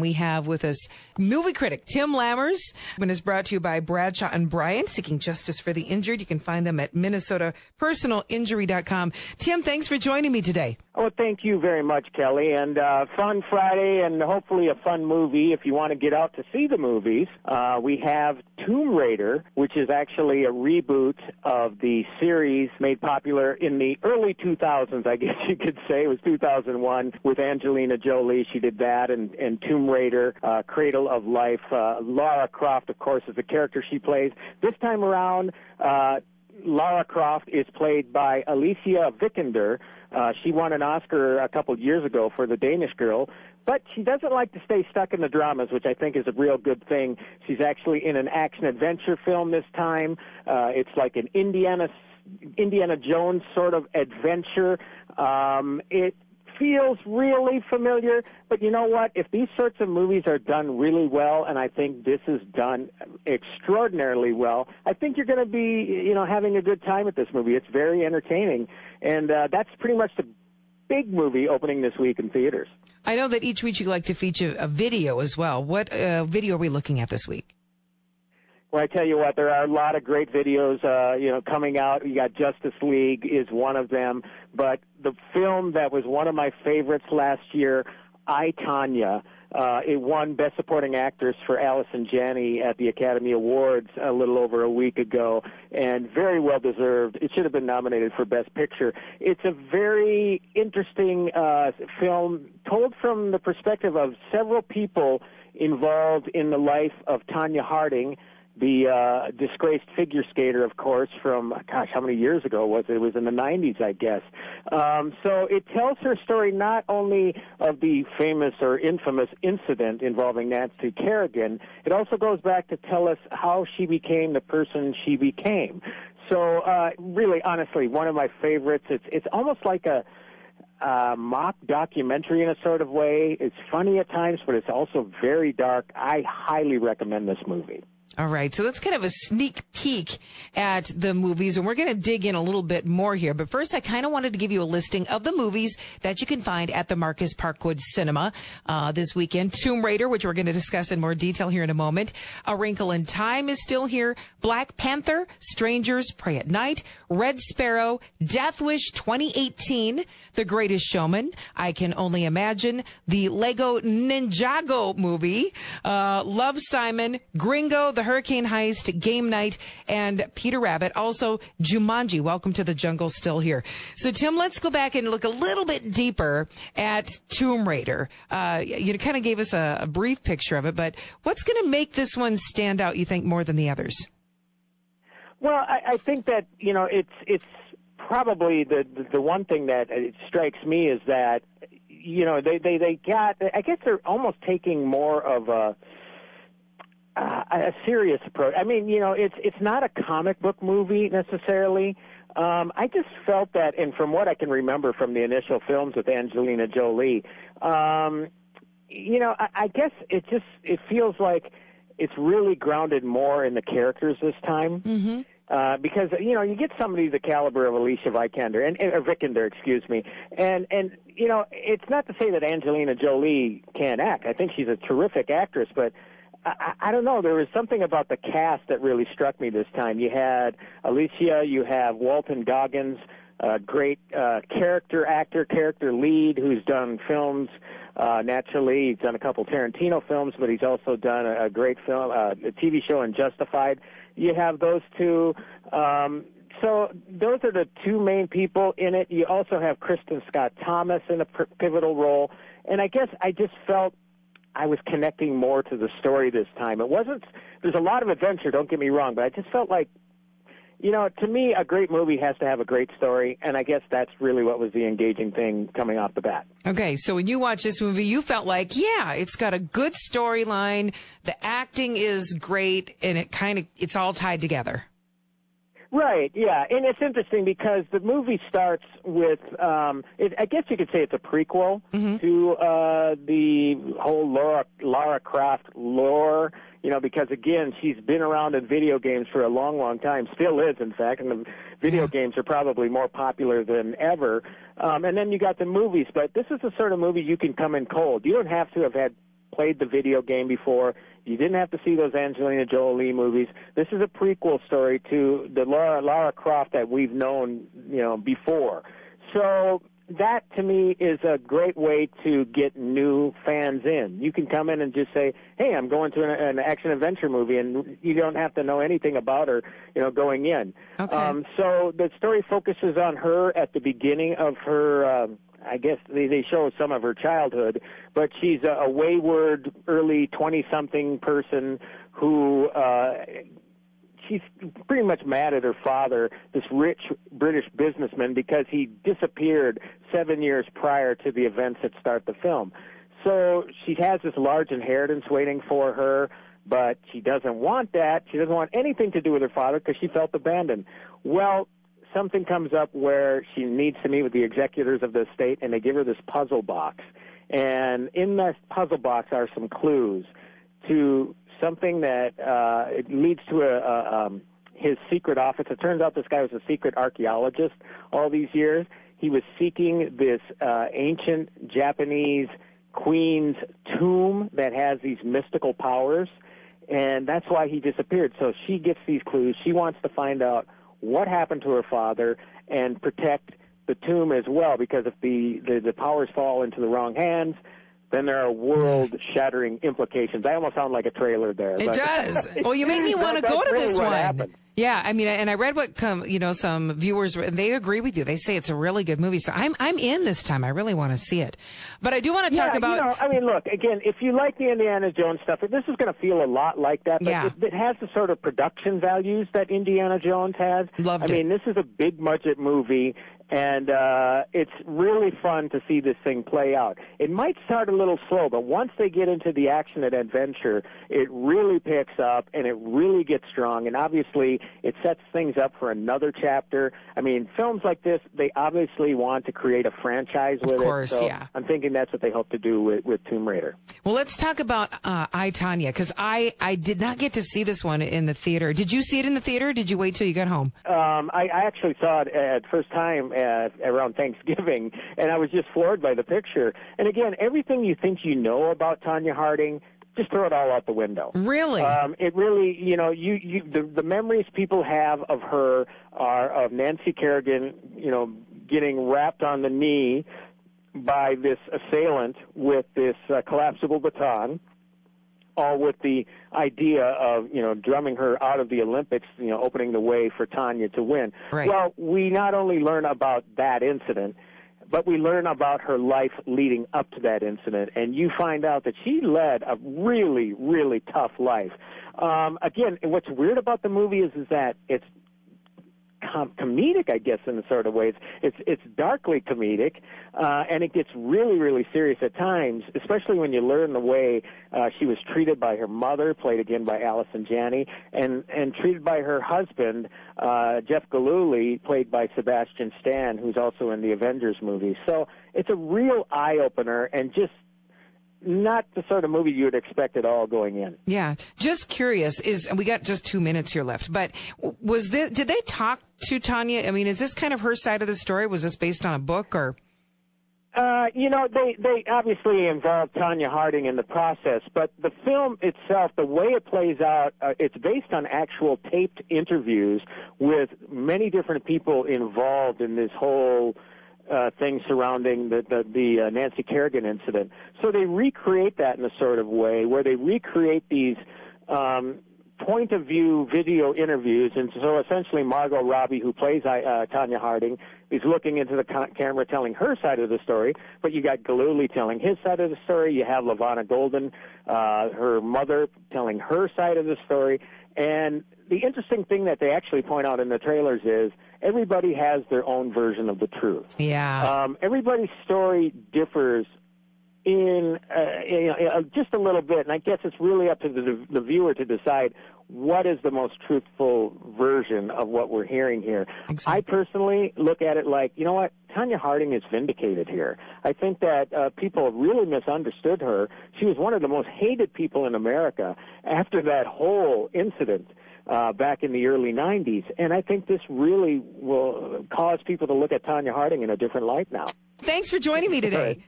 We have with us movie critic Tim Lammers, and is brought to you by Bradshaw and Bryant, seeking justice for the injured. You can find them at minnesotapersonalinjury.com. Tim, thanks for joining me today. Oh, thank you very much, Kelly. And fun Friday and hopefully a fun movie if you want to get out to see the movies. We have Tomb Raider, which is actually a reboot of the series made popular in the early 2000s, I guess you could say. It was 2001 with Angelina Jolie. She did that, and Tomb Raider, Cradle of Life. Lara Croft, of course, is the character she plays. This time around, Lara Croft is played by Alicia Vikander. She won an Oscar a couple years ago for The Danish Girl, but she doesn't like to stay stuck in the dramas, which I think is a real good thing. She's actually in an action-adventure film this time. It's like an Indiana Jones sort of adventure. It feels really familiar, but you know what? If these sorts of movies are done really well, and I think this is done extraordinarily well, I think you're going to be, having a good time at this movie. It's very entertaining, and that's pretty much the big movie opening this week in theaters. I know that each week you like to feature a video as well. What video are we looking at this week? Well, I tell you what, there are a lot of great videos, coming out. You got Justice League is one of them, but the film that was one of my favorites last year, I, Tonya, it won Best Supporting Actress for Allison Janney at the Academy Awards a little over a week ago, and very well deserved. It should have been nominated for Best Picture. It's a very interesting film told from the perspective of several people involved in the life of Tonya Harding, the disgraced figure skater, of course, from, how many years ago was it? It was in the 90s, I guess. So it tells her story not only of the famous or infamous incident involving Nancy Kerrigan, it also goes back to tell us how she became the person she became. So really, honestly, one of my favorites. It's almost like a mock documentary in a sort of way. It's funny at times, but it's also very dark. I highly recommend this movie. All right, so that's kind of a sneak peek at the movies, and we're going to dig in a little bit more here. But first, I kind of wanted to give you a listing of the movies that you can find at the Marcus Parkwood Cinema this weekend. Tomb Raider, which we're going to discuss in more detail here in a moment. A Wrinkle in Time is still here. Black Panther, Strangers Pray at Night, Red Sparrow, Death Wish 2018, The Greatest Showman, I Can Only Imagine, the Lego Ninjago movie, Love, Simon, Gringo, The Hurricane Heist, Game Night, and Peter Rabbit. Also, Jumanji, Welcome to the Jungle, still here. So, Tim, let's go back and look a little bit deeper at Tomb Raider. You kind of gave us a brief picture of it, but what's going to make this one stand out, you think, more than the others? Well, I think that, it's probably the one thing that it strikes me is that, they got, I guess they're almost taking more of a serious approach. I mean, it's not a comic book movie necessarily. I just felt that, and from what I can remember from the initial films with Angelina Jolie, I guess it feels like it's really grounded more in the characters this time. Mm-hmm. Because, you get somebody the caliber of Alicia Vikander, Vikander, excuse me, and it's not to say that Angelina Jolie can't act. I think she's a terrific actress, but I don't know. There was something about the cast that really struck me this time. You had Alicia, you have Walton Goggins, a great character lead who's done films. Naturally, he's done a couple Tarantino films, but he's also done a great film, a TV show in Justified. You have those two. So those are the two main people in it. You also have Kristen Scott Thomas in a pivotal role. And I guess I just felt I was connecting more to the story this time. There's a lot of adventure, don't get me wrong, but I just felt like, to me, a great movie has to have a great story, and I guess that's really what was the engaging thing coming off the bat. Okay, so when you watch this movie, you felt like, yeah, it's got a good storyline, the acting is great, and it's all tied together. Right, yeah, and it's interesting because the movie starts with, I guess you could say it's a prequel to the whole Lara Croft lore, because, again, she's been around in video games for a long, long time, still is, in fact, and the video games are probably more popular than ever. And then you got the movies, but this is the sort of movie you can come in cold. You don't have to have had played the video game before. You didn't have to see those Angelina Jolie movies. This is a prequel story to the Lara Croft that we've known, before. So that, to me, is a great way to get new fans in. You can come in and just say, hey, I'm going to an action-adventure movie, and you don't have to know anything about her, going in. Okay. So the story focuses on her at the beginning of her, I guess they show some of her childhood, but she's a wayward, early 20-something person who she's pretty much mad at her father, this rich British businessman, because he disappeared 7 years prior to the events that start the film. So she has this large inheritance waiting for her, but she doesn't want that. She doesn't want anything to do with her father because she felt abandoned. Well, something comes up where she needs to meet with the executors of the estate, and they give her this puzzle box. And in that puzzle box are some clues to something that it leads to his secret office. It turns out this guy was a secret archaeologist all these years. He was seeking this ancient Japanese queen's tomb that has these mystical powers, and that's why he disappeared. So she gets these clues. She wants to find out what happened to her father and protect the tomb as well, because if the powers fall into the wrong hands, then there are world-shattering implications. I almost sound like a trailer there. It does. Well, you make me want to go to really this what one. happened. Yeah, I mean, and I read what some viewers, they agree with you. They say it's a really good movie. So I'm in this time. I really want to see it. But I do want to talk about. Look, again, if you like the Indiana Jones stuff, this is going to feel a lot like that. But it has the sort of production values that Indiana Jones has. Loved it. I mean, this is a big budget movie. And it's really fun to see this thing play out. It might start a little slow, but once they get into the action and adventure, it really picks up and it really gets strong. And obviously, it sets things up for another chapter. I mean, films like this, they obviously want to create a franchise with it. Of course, so yeah. I'm thinking that's what they hope to do with Tomb Raider. Well, let's talk about I, Tonya, because I did not get to see this one in the theater. Did you see it in the theater? Or did you wait till you got home? I actually saw it at first time around Thanksgiving, and I was just floored by the picture. And again, everything you think you know about Tonya Harding, just throw it all out the window. Really? It really, the memories people have of her are of Nancy Kerrigan, getting wrapped on the knee by this assailant with this collapsible baton, all with the idea of, drumming her out of the Olympics, opening the way for Tonya to win. Right. Well, we not only learn about that incident, but we learn about her life leading up to that incident, and you find out that she led a really, really tough life. Again, what's weird about the movie is that it's comedic, I guess, in a sort of ways. It's darkly comedic, and it gets really, really serious at times, especially when you learn the way she was treated by her mother, played again by Allison Janney, and treated by her husband, Jeff Gillooly, played by Sebastian Stan, who's also in the Avengers movie. So it's a real eye-opener, and just not the sort of movie you would expect at all going in. Yeah. Just curious, and we got just 2 minutes here left, but did they talk to Tonya? I mean, is this kind of her side of the story? Was this based on a book or? They obviously involved Tonya Harding in the process, but the film itself, the way it plays out, it's based on actual taped interviews with many different people involved in this whole thing surrounding the Nancy Kerrigan incident. So they recreate that in a sort of way where they recreate these point-of-view video interviews. And so essentially Margot Robbie, who plays Tonya Harding, is looking into the camera telling her side of the story, but you got Gillooly telling his side of the story. You have LaVonna Golden, her mother, telling her side of the story. And the interesting thing that they actually point out in the trailers is everybody has their own version of the truth. Yeah. Everybody's story differs in just a little bit, and I guess it's really up to the viewer to decide what is the most truthful version of what we're hearing here. Exactly. I personally look at it like, you know what, Tonya Harding is vindicated here. I think that people have really misunderstood her. She was one of the most hated people in America after that whole incident back in the early 90s, and I think this really will cause people to look at Tonya Harding in a different light now. Thanks for joining me today.